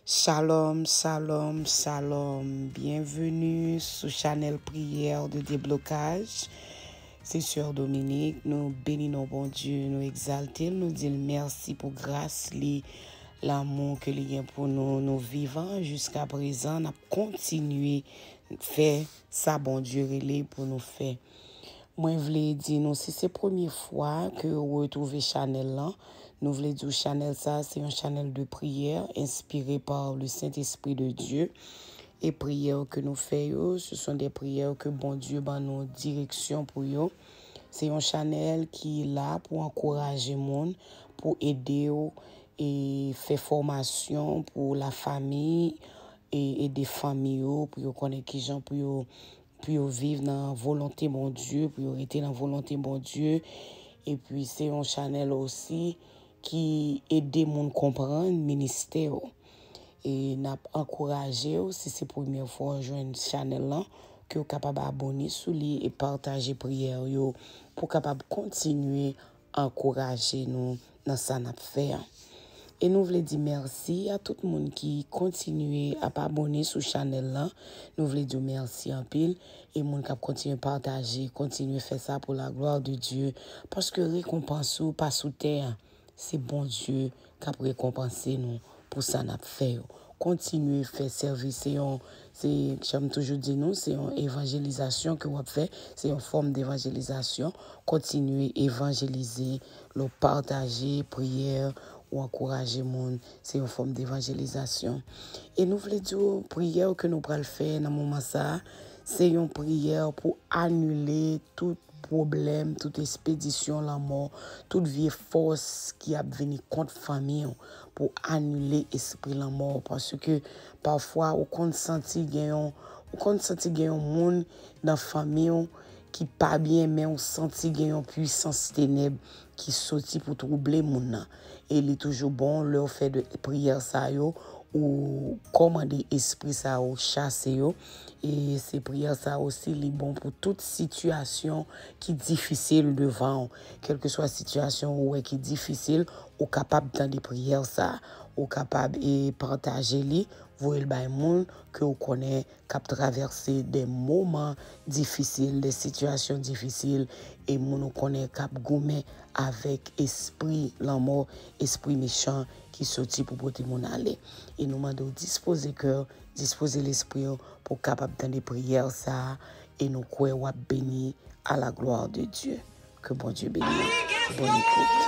Shalom, shalom, shalom. Bienvenue sur Channel Prière de Déblocage. C'est Sœur Dominique. Nous bénissons bon Dieu, nous exaltons, nous disons merci pour grâce, l'amour que il y a pour nous. Nous vivons jusqu'à présent. Nous continuons à faire ça, bon Dieu, pour nous faire. Moi, je voulais dire, nous, si c'est la première fois que vous retrouvez Channel là, nous voulons dire Channel ça, c'est un channel de prière inspiré par le Saint-Esprit de Dieu. Et prières que nous faisons, ce sont des prières que bon Dieu va nous direction pour eux. C'est un channel qui est là pour encourager le monde, pour aider et faire formation pour la famille et des familles, pour connaître qui gens pour vivre dans la volonté bon Dieu, pour rester dans la volonté bon Dieu. Et puis c'est un channel aussi qui aide les gens à comprendre le ministère. Et n'a encouragé si c'est la première fois que joindre channel là, que vous capable abonner sur lui et partager prière pour capable continuer à encourager nous dans ça n'a fait. Et nous voulons dire merci à tout le monde qui continue à abonner sur channel là. Nous voulons dire merci en pile et monde qui continue à partager, continue à faire ça pour la gloire de Dieu parce que récompense ou pas sous terre, c'est bon Dieu qui a récompensé nous pour ça n'a fait. Continuer à faire service, c'est j'aime toujours dire nous, c'est une évangélisation que on fait, c'est une forme d'évangélisation. Continuer à évangéliser, le partager, prière ou encourager le monde, c'est une forme d'évangélisation. Et nous voulons dire prière que nous allons faire dans ce moment ça, c'est une prière pour annuler tout problème, toute expédition la mort, toute vieille force qui a venu contre famille pour annuler esprit la mort parce que parfois on compte sentir gagnant monde dans famille qui pas bien mais on sentit gagnant puissance ténèbres qui sorti pour troubler monde et il est toujours bon leur faire de prière ça yo ou commander esprit ça ou chasser yo. Et ces prières ça aussi les bon pour toute situation qui est difficile devant, quelle que soit la situation qui est difficile, ou capable dans des prières ça, ou capable et partager les voyez le monde que vous connaissez cap traverser des moments difficiles, des situations difficiles et nous connaît cap gommer avec esprit la mort, esprit méchant qui sorti pour porter mon aller. Et nous demandons disposer cœur, disposer l'esprit pour capable dans des prières ça et nous croyons béni à la gloire de Dieu. Que bon Dieu bénisse. Bonne écoute.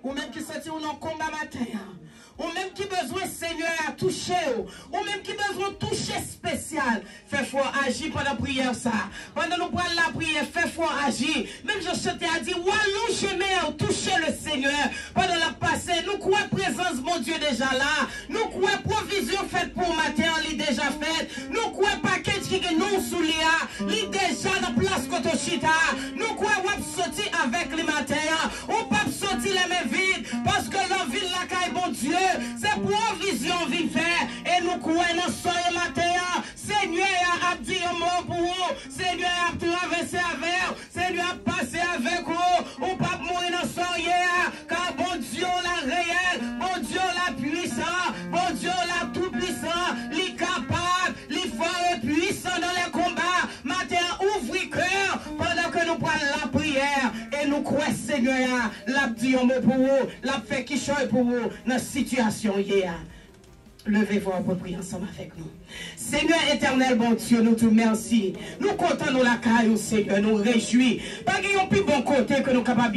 Ou même qui sortit ou non combat matin, ou même qui besoin Seigneur à toucher, ou même qui besoin toucher spécial, fait fort agir pendant la prière ça. Pendant nous prenons la prière, fait fort agir. Même je chantais à dire, wallou chemin, toucher le Seigneur. Pendant la passée, nous croyons présence mon Dieu déjà là. Nous croyons provision faite pour matin, elle déjà faite. Nous croyons package qui est non sous l'IA, il déjà dans place Kotochita. Nous croyons sortir avec les matins, on peut sortir les mains vides parce que la ville la caille bon Dieu, c'est provision vient faire et nous croyons dans ce matin. Seigneur a dit un mot pour vous, Seigneur a traversé avec vous, Seigneur a passé avec vous, on peut mourir dans son hier, car bon Dieu la réel, bon Dieu la puissant, bon Dieu la tout puissant, il capable, il fort et puissant dans les combats. Matin ouvre cœur pendant que nous prenons la prière et nous croyons Seigneur l'a dit un mot pour vous, l'a fait qui choisit pour vous dans la situation hier. Levez-vous pour prier ensemble avec nous. Seigneur éternel, bon Dieu, nous te remercions. Nous comptons nous la caille, Seigneur, nous réjouis. Pas qu'il y ait un plus bon côté que nous capables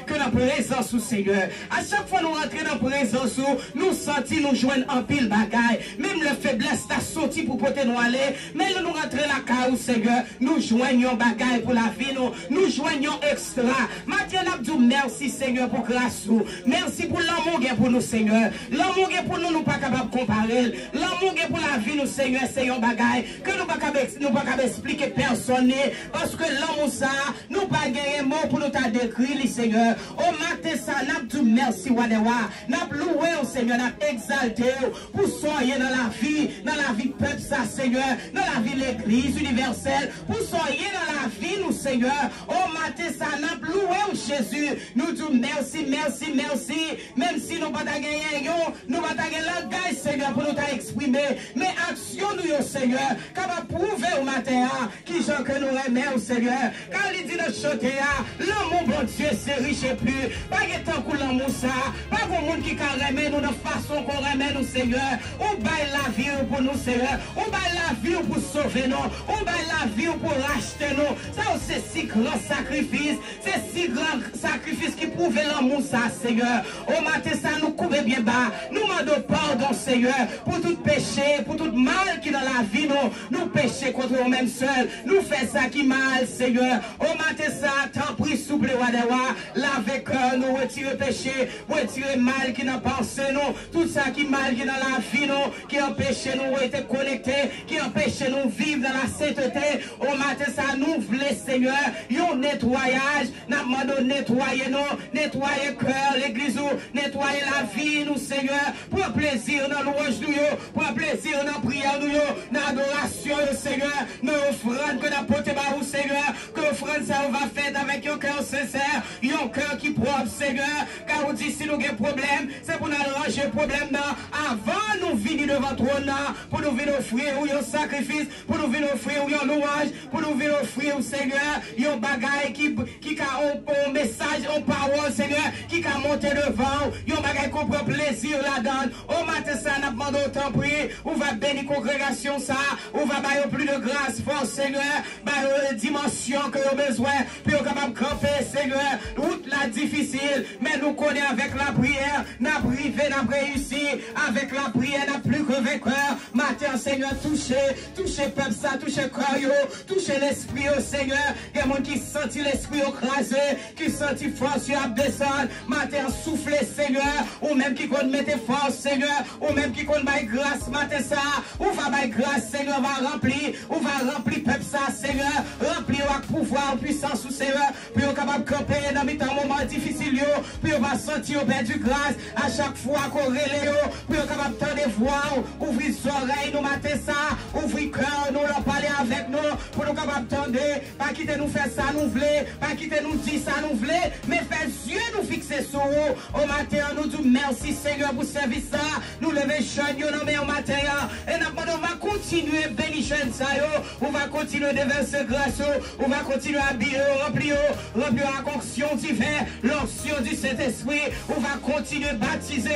que la présence au Seigneur. À chaque fois nous rentrons dans la présence, nous sentons nous joindre en pile bagaille. Même la faiblesse t'a sorti pour porter nous aller. Mais nous rentrons la caille, Seigneur, nous joignons bagaille pour la vie, nous joignons extra. Maintenant, nous disons merci, Seigneur, pour grâce. Merci pour l'amour pour nous, Seigneur. L'amour pour nous, nous pas capables de comparer. L'amour pour la vie, nous, Seigneur, c'est un bagaille que nous ne pouvons pas expliquer personne. Parce que l'amour, ça, nous pas gagné mot pour nous t'a décrit, Seigneur. Au matin, ça, nous disons merci, Wadewa. Nous loué, Seigneur, nous exalté pour soyez dans la vie peuple, ça, Seigneur, dans la vie l'église universelle, pour soyez dans la vie, nous, Seigneur. Au matin, ça, nous loué, Jésus. Nous disons merci, merci, merci. Même si nous pas gagné, nous pas gagné langage, Seigneur, pour nous exprimer, mais action nous, Seigneur, capable prouver au matin, qui sont que nous aimons, Seigneur, car il dit de chanter, l'amour, bon Dieu, c'est riche et plus, pas de temps pour l'amour, ça, pas pour le monde qui remet nous de façon qu'on remet nous, Seigneur, on baille la vie pour nous, Seigneur, on baille la vie pour sauver nous, on baille la vie pour racheter nous, ça, c'est si grand sacrifice, c'est si grand sacrifice qui prouve l'amour, ça, Seigneur, au matin, ça, nous couvre bien bas, nous demandons pardon, Seigneur, pour tout péché, pour tout mal qui dans la vie, nous péchons contre nous-mêmes seuls, nous faisons ça qui mal, Seigneur. Au matin, ça, tant pris, souple, Wadewa, lave cœur, nous retirer péché, retirer mal qui n'a pensé, nous, tout ça qui mal qui dans la vie, nous, qui empêche nous être connectés, qui empêche nous vivre dans la sainteté. Au matin, ça, nous voulons, Seigneur, un nettoyage, nous demandons nettoyer nous, nettoyer cœur, l'église, nettoyer la vie, nous, Seigneur, pour plaisir dans louange, nous, pour plaisir dans prière, nous, dans adoration, Seigneur, nos offrandes que nous portons par vous, Seigneur, que l'offrande, ça, on va faire avec un cœur sincère, un cœur qui propre, Seigneur, car on dit si nous avons un problème, c'est pour nous arranger le problème avant nous venir devant toi, pour nous venir offrir un sacrifice, pour nous venir offrir un louange, pour nous venir offrir, Seigneur, un bagage qui a un message, une parole, Seigneur, qui a monté devant, un bagage qu'on prend plaisir là-dedans. Au matin, ça, nous demandons autant prier, on va bénir la congrégation, ça, on va bailler plus de grâce, force, Seigneur, bailler dimension que nous avons besoin, puis on est capable de camper, Seigneur, route la difficile, mais nous connaissons avec la prière, nous avons privé, nous avons réussi, avec la prière, nous plus que vainqueur. Matin, Seigneur, touchez peuple, ça, touchez cœur, touchez l'esprit, Seigneur. Il y a des gens qui sentent l'esprit écrasé, qui sentent force à descendre. Matin, soufflez, Seigneur, ou même qui compte mettre force, Seigneur, ou même qui compte mettre grâce, matin, ça, ou va mettre grâce, Seigneur, va remplir, ou va remplir peuple, ça, Seigneur, remplir avec pouvoir, puissance, Seigneur, puis on est capable de camper dans un moment difficile, puis on va sentir du grâce à chaque fois qu'on relève, puis on est capable de voir, ouvrir les oreilles, nous matin ça, ouvrir cœur, nous leur parler avec nous, pour nous capables d'entendre, pas quitter nous faire ça, nous voulons, pas quitter nous dire ça, nous voulons, mais faire Dieu nous fixer sur vous. Au matin, nous disons merci Seigneur pour servir ça, nous lever jeunes, nous nommons au matin, et on va continuer à bénir jeunes ça, on va continuer à déverser grâce, on va continuer à habiller, remplir la conction divine, l'onction du Saint-Esprit, on va continuer à baptiser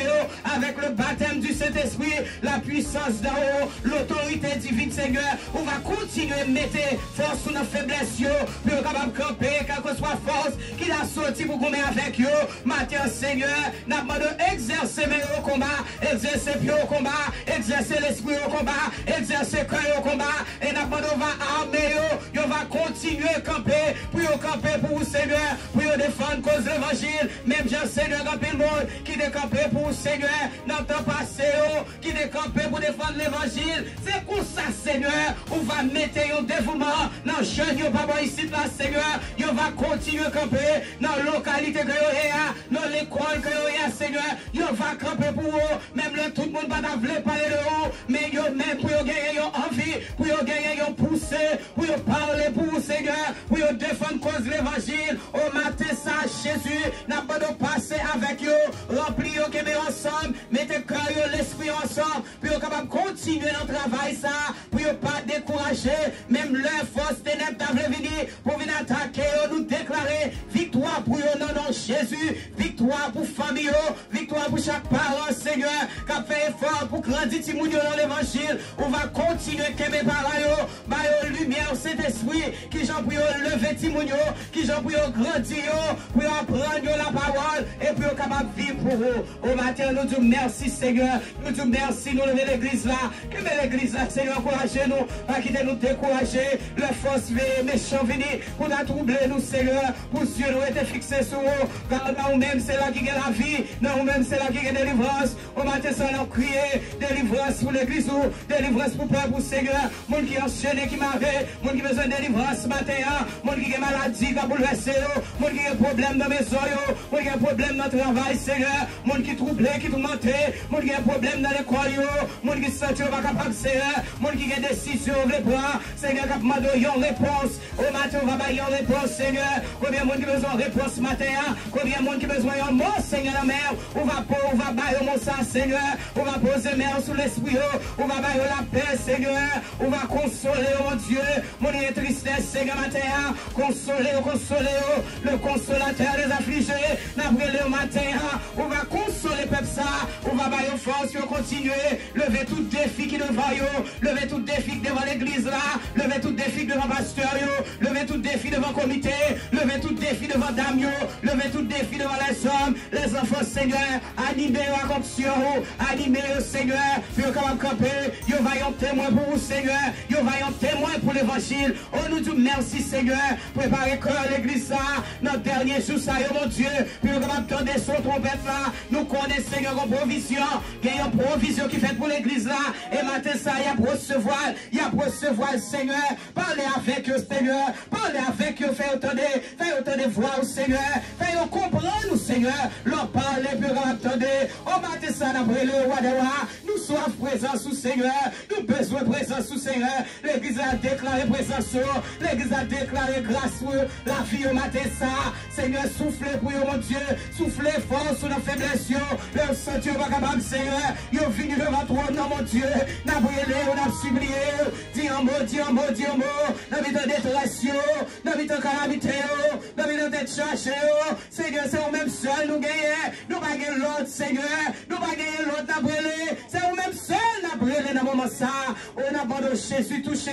avec le baptême du Saint-Esprit, la puissance d'en haut, l'autorité divine, Seigneur. On va continuer à mettre force sur nos faiblesses, puis on va capable de camper, quelle que soit force qu'il a sorti pour qu'on mette avec eux. Matin, Seigneur, nous demandons d'exercer au combat, exercer pied au combat, exercer l'esprit au combat, exercer cœur au combat, et nous demandons va armer, on va continuer à camper, puis on camper pour vous, Seigneur, pour défendre cause de l'évangile, même Jean Seigneur, dans le monde, qui décampé pour vous, Seigneur, dans le temps passé, qui décampé pour défendre l'évangile. C'est pour ça, Seigneur, on va mettre un dévouement dans le jeune, pas ici, là, Seigneur, on va continuer à camper dans la localité que vous dans l'école que vous Seigneur, on va camper pour vous, même le tout le monde va parler de vous, mais même pour gagner envie, pour gagner pousser, pour parler pour vous, Seigneur, pour défendre cause de l'évangile. Au matin, ça, Jésus, n'a pas de passer avec eux, remplir eux ensemble, mettez cœur l'esprit ensemble, puis on est capable de continuer notre travail, ça, pour ne pas décourager, même leur force ténèbres d'avoir venir pour venir attaquer, nous déclarer victoire pour eux, non, Jésus, victoire pour famille, victoire pour chaque parent, Seigneur, qui a fait effort pour grandir Timounio dans l'évangile. On va continuer à qu'aimer par là, par lumière, Saint-Esprit, qui j'en prie lever Timounio, qui j'en prie grandir, pour apprendre la parole et pour capable vivre pour vous. Au matin, nous disons merci Seigneur, nous disons merci, nous lever l'église là, que l'église là, Seigneur, encouragez-nous, pas quitter nous décourager, le force méchant venir pour nous troubler, nous Seigneur, pour Dieu nous être fixés sur vous, car nous-mêmes c'est là qui est la vie, nous-mêmes c'est là qui est délivrance. Au matin, ça nous crier délivrance pour l'église, délivrance pour le peuple, pour Seigneur, monde qui est enchaîné, qui m'avait, monde qui a besoin de délivrance ce matin, monde qui a maladie, qui a bouleversé, monde qui a problème dans mes oreilles, monde qui a problème dans le travail, Seigneur, monde qui est troublé, qui est tourmenté, monde qui a problème dans l'école, monde qui se sent pas capable, Seigneur, monde qui a des décisions, les bras, Seigneur, qui a demandé une réponse. Au matin, on va bailler une réponse, Seigneur. Combien de monde qui a besoin de réponse ce matin, combien de monde qui a besoin d'un mot, Seigneur, la mère, on va bailler un mot ça, Seigneur, on va poser mère sous l'esprit, on va bailler la paix, Seigneur, on va consoler, mon Dieu, mon tristesse, Seigneur, matin, consoler, le consolateur des affligés, n'après le matin, on va consoler peuple ça, on va bailler force, on continuer, lever tout défi qui devant yo, lever tout défi devant l'église là, lever tout défi devant pasteur yo, lever tout défi devant comité, lever tout défi devant dame yo, lever tout défi devant les hommes, les enfants, Seigneur, animer la condition, animer le Seigneur, puis on va camper, yo va y en témoin pour vous, Seigneur, yo va y en témoin pour l'évangile. On nous dit merci, Seigneur, préparez cœur l'église là, notre dernier jour ça, mon Dieu, puis on va attendre son trompette là, nous connaissons, Seigneur, en provision, il y a une provision qui fait pour l'église là, et maintenant ça, il y a pour recevoir, Seigneur, parlez avec eux, Seigneur, parlez avec eux, faites autant de voix au Seigneur, faites comprendre nous, Seigneur, leur parler, puis on va attendre, on matin ça, d'après le roi des rois, nous sommes présents sous Seigneur, nous besoin de présence sous Seigneur, l'église a déclaré présence, l'église a déclaré grâce, la vie au matin ça, Seigneur, soufflez pour eux, mon Dieu, soufflez fort sur nos faiblesses, leur sentir pas capable, Seigneur, ils ont venu devant toi, non, mon Dieu, n'a brûlé, on a supplié, dis un mot, n'a mis de détresse, n'a mis de calamité, n'a mis de décharge, Seigneur, c'est vous-même seul, nous gagnons, nous pas gagner l'autre, Seigneur, nous pas gagner l'autre, n'a brûlé, c'est vous-même seul, n'a brûlé dans le moment ça, on a abandonné Jésus, touché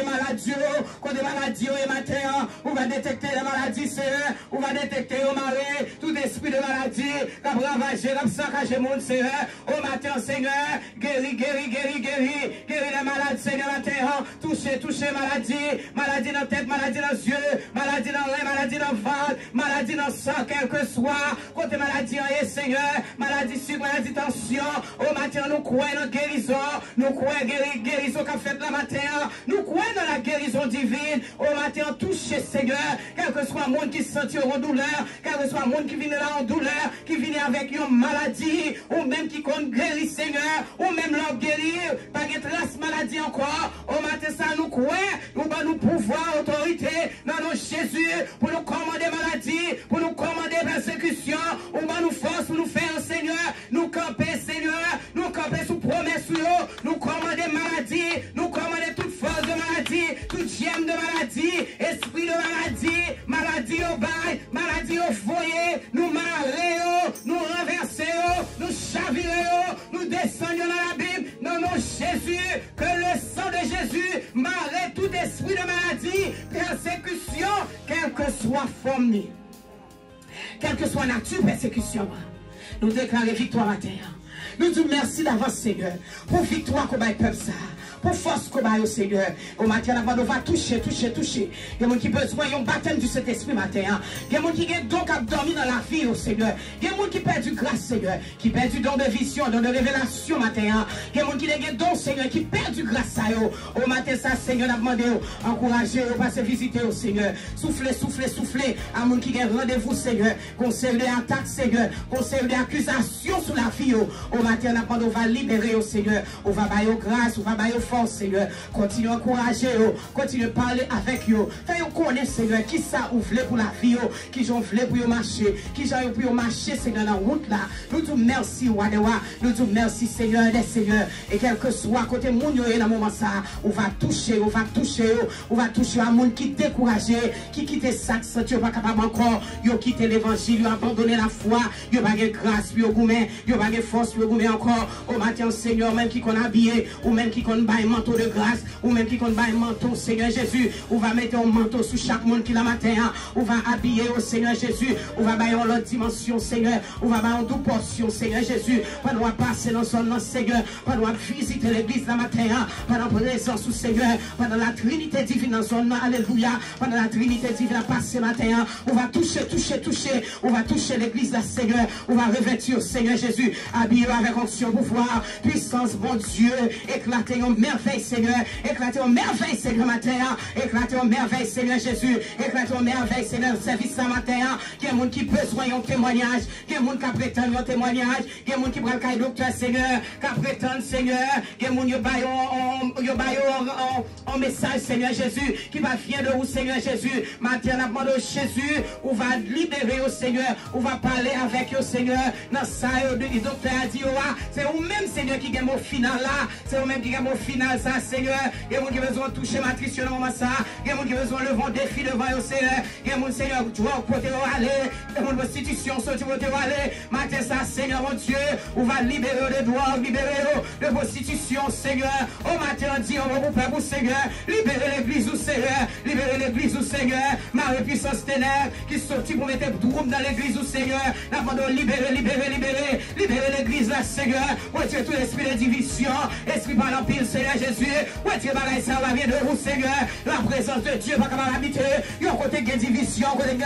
maladie, quand des maladies et matin, on va détecter la maladie, Seigneur, on va détecter au mari, tout esprit de maladie, qui a ravagé, comme ça, qui a mon Seigneur, au matin, Seigneur, guéris les malades, Seigneur, matin, toucher maladie dans la tête, maladie dans les yeux, maladie dans les maladie dans le ventre, maladie dans le sang, quel que soit, côté maladie en Seigneur, maladie sucre, maladie tension, au matin, nous croyons dans la guérison, nous croyons guérison qu'a fait la matin, nous croyons dans la guérison divine, au matin, toucher, Seigneur, quel que soit le monde qui se sentit en douleur, quel que soit le monde qui vient là en douleur, qui vient avec une maladie, ou même qui compte guérir, Seigneur, ou même leur guérir, pas de trace maladie encore, au matin, ça nous croit, nous va nous pouvoir, autorité, dans nos Jésus, pour nous commander maladie, pour nous commander persécution, on va nous force pour nous faire, Seigneur, nous camper, Seigneur, nous camper sous promesse, nous commander maladie, nous commander toute force de maladie, toute gemme de maladie, esprit de maladie au bail, maladie au foyer, nous marrer, nous renverser, nous chavirer, nous descendons dans la Bible, dans nos Jésus, que le sang de Jésus marre tout esprit de maladie, persécution, quelle que soit forme, quelle que soit nature persécution, nous déclarons victoire à terre. Nous disons merci d'avance, Seigneur, pour victoire qu'on va peuple ça. Pour force qu'on va au Seigneur. Au matin, on va toucher. Il y a des gens qui ont besoin d'un baptême du Saint-Esprit matin. Il y a des gens qui ont donc à dormir dans la vie au Seigneur. Il y a des gens qui perdent du grâce, Seigneur. Qui perdent du don de vision, don de révélation matin. Il y a des gens qui ont don, Seigneur, qui perdent du grâce à eux. Au matin, ça, Seigneur, a demandé, encourager, passer visiter au Seigneur. Soufflez. À gens qui ont rendez-vous, Seigneur. Conseil d'attaque, Seigneur. Conseil d'accusations sur la vie. Au matin, on va libérer au Seigneur. On va bailler grâce, on va bailler force, Seigneur. Continue à encourager, continue à parler avec eux. Fais-nous connaître, Seigneur, qui ça ouvre pour la vie, qui j'en voulais pour marcher, qui j'en pour marcher, Seigneur, dans la route là. Nous te merci, Wadewa. Nous te merci, Seigneur, des Seigneurs. Et quel que soit côté moun yo dans moment ça, on va toucher à moun qui découragé, qui quitte ça, qui pas capable encore, yo quitte l'évangile, yo abandonné la foi, yo pas de grâce, yo goumé, yo pas de force, yo goumé encore. Au matin, Seigneur, même qui qu'on habillé, ou même qui qu'on baille manteau de grâce, ou même qui qu'on baille manteau, Seigneur Jésus, on va mettre un manteau sur chaque monde qui la matin, on va habiller au Seigneur Jésus, on va bailler en l'autre dimension, Seigneur, on va bailler en double portion, Seigneur Jésus, pendant qu'on passer dans son nom, Seigneur, pendant qu'on visiter l'église la matin, pendant qu'on présence au Seigneur, pendant la Trinité divine dans son nom, alléluia, pendant la Trinité divine à passer matin, on va toucher, on va toucher l'église là, Seigneur, on va revêtir, Seigneur Jésus, habiller avec onction, pouvoir, puissance, bon Dieu, éclater en merveille, Seigneur, éclater en merveille, Seigneur, matin, éclater en merveille, Seigneur Jésus, éclater en merveille, Seigneur, service ce matin, il y a des gens qui besoin d'un témoignage, il y a des gens qui prétendent un témoignage, il y a des gens qui prennent le docteur, Seigneur, qui prétendent, Seigneur, il y a des gens qui ont un message, Seigneur Jésus, qui va venir de vous, Seigneur Jésus, matin, la demande de Jésus, on va libérer au Seigneur, on va parler avec le Seigneur, dans ça, le docteur a dit, c'est vous-même, Seigneur, qui gagne au final là, c'est vous-même qui gagne au final ça, Seigneur, il y a des gens qui ont besoin de toucher ma triche dans moment ça, il y a des gens qui ont besoin de lever un défi devant le Seigneur, il y a des gens, Seigneur, tu vois, côté où aller, il y a des institutions, sur côté où aller, matin ça, Seigneur, mon Dieu, on va libérer les droits, libérer de prostitution, Seigneur, au matin, on dit, on va vous faire pour Seigneur, libérer l'église au Seigneur, libérer l'église au Seigneur, Marie puissance ténèbres, qui sortit pour mettre droum dans l'église au Seigneur, l'abandon, libérer l'église là, Seigneur, retirez tout l'esprit de division, esprit par l'empire, Seigneur Jésus, retirez bagaille ça va bien de vous, Seigneur, la présence de Dieu, pas capable d'habiter, il y a un côté de division, côté de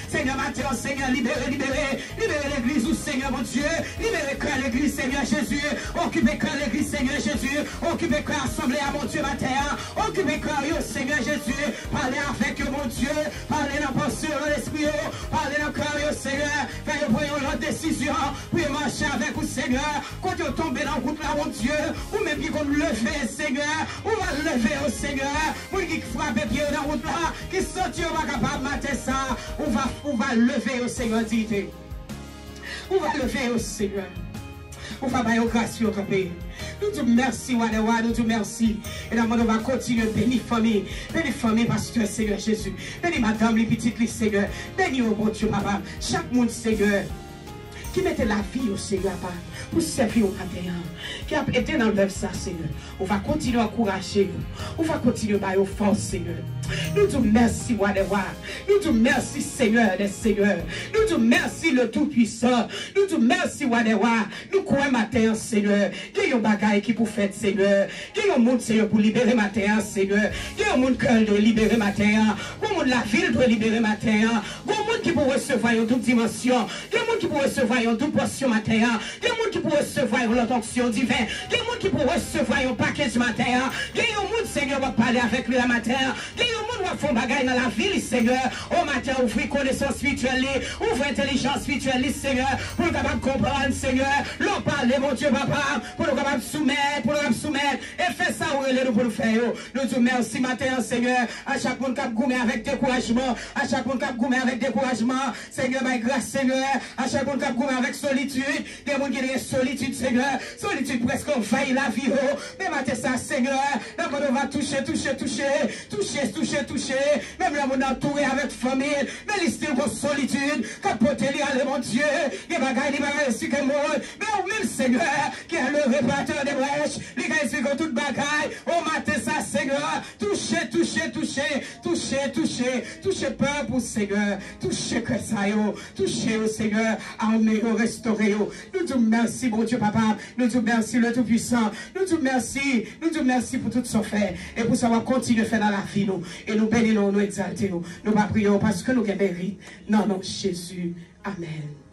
Seigneur, matin, Seigneur, libérer l'église au Seigneur, mon Dieu, libérer cœur l'église, Seigneur Jésus, occupez cœur l'église, Seigneur Jésus, occupez cœur assemblée à mon Dieu, matin, occupez cœur, Seigneur Jésus, parlez avec mon Dieu, parlez dans pensée, dans l'esprit, parlez dans cœur, Seigneur, faites une décision, puis marcher avec vous, Seigneur, quand vous tombez dans le route là, mon Dieu, ou même qui comme lever, Seigneur, on va lever au Seigneur, pour qui frappe pied dans la route là, qui sortit, on va capable de mater ça, on va lever au Seigneur, dites. On va lever au Seigneur. On va bailler au grâce au campé. Nous te merci, Wadewa, nous te merci. Et là, on va continuer. Bénis famille, pasteur, Seigneur Jésus. Bénis madame, les petites, les Seigneur. Bénis au bon Dieu, papa. Chaque monde, Seigneur, qui mettait la vie au Seigneur, papa, pour servir au matin, qui a été dans l'œuvre, ça, Seigneur. On va continuer à encourager, on va continuer à bailler aux forces, Seigneur. Nous te merci, Wadewa. Nous te merci, Seigneur des Seigneurs. Nous te merci, le Tout-Puissant. Nous te merci, Wadewa. Nous croyons matin, Seigneur. Il y a un bagaille qui pour faire, Seigneur. Il y a un monde, Seigneur, pour libérer matin, Seigneur. Il y a un monde qui doit libérer matin. Il y a la ville doit libérer matin. Il y a un monde qui peut recevoir en toute dimension. Il y a un monde qui peut recevoir en toute portion matin. Il y a un monde qui peut recevoir l'onction divine. Il y a un monde qui peut recevoir un paquet matin. Il y a un monde, Seigneur, va parler avec lui la matin. Il y a un monde qui va faire bagaille dans la ville, Seigneur. Au matin, ouvrir connaissance spirituelle, ouvrir intelligence spirituelle, Seigneur, pour nous capables de comprendre, Seigneur. L'on parle, mon Dieu, papa, pour nous capables de soumettre, et faire ça où il est pour nous faire. Nous disons merci matin, Seigneur, à chaque monde qui a goumé avec découragement, à chaque monde qui a goumé avec découragement, Seigneur, ma grâce, Seigneur, à chaque monde qui a goumé avec solitude, des gens qui ont solitude, Seigneur, solitude presque envahit la vie, mais matin, ça, Seigneur, là, on va toucher, même là, on a entouré avec famille, mais l'histoire de solitude, capoter, allez, mon Dieu, les bagailles, si que moi, mais même Seigneur, qui est le réparateur des brèches, les gars, c'est que toute bagaille, au matin, ça, Seigneur, toucher, peuple, Seigneur, toucher que ça, toucher au Seigneur, armer, restaurer, nous te merci, mon Dieu, papa, nous te merci, le Tout-Puissant, nous te merci pour tout ce fait, et pour savoir continuer à faire dans la vie, nous, et nous bénissons, nous exaltons, nous prions parce que nous avons mérite. Non, Jésus. Amen.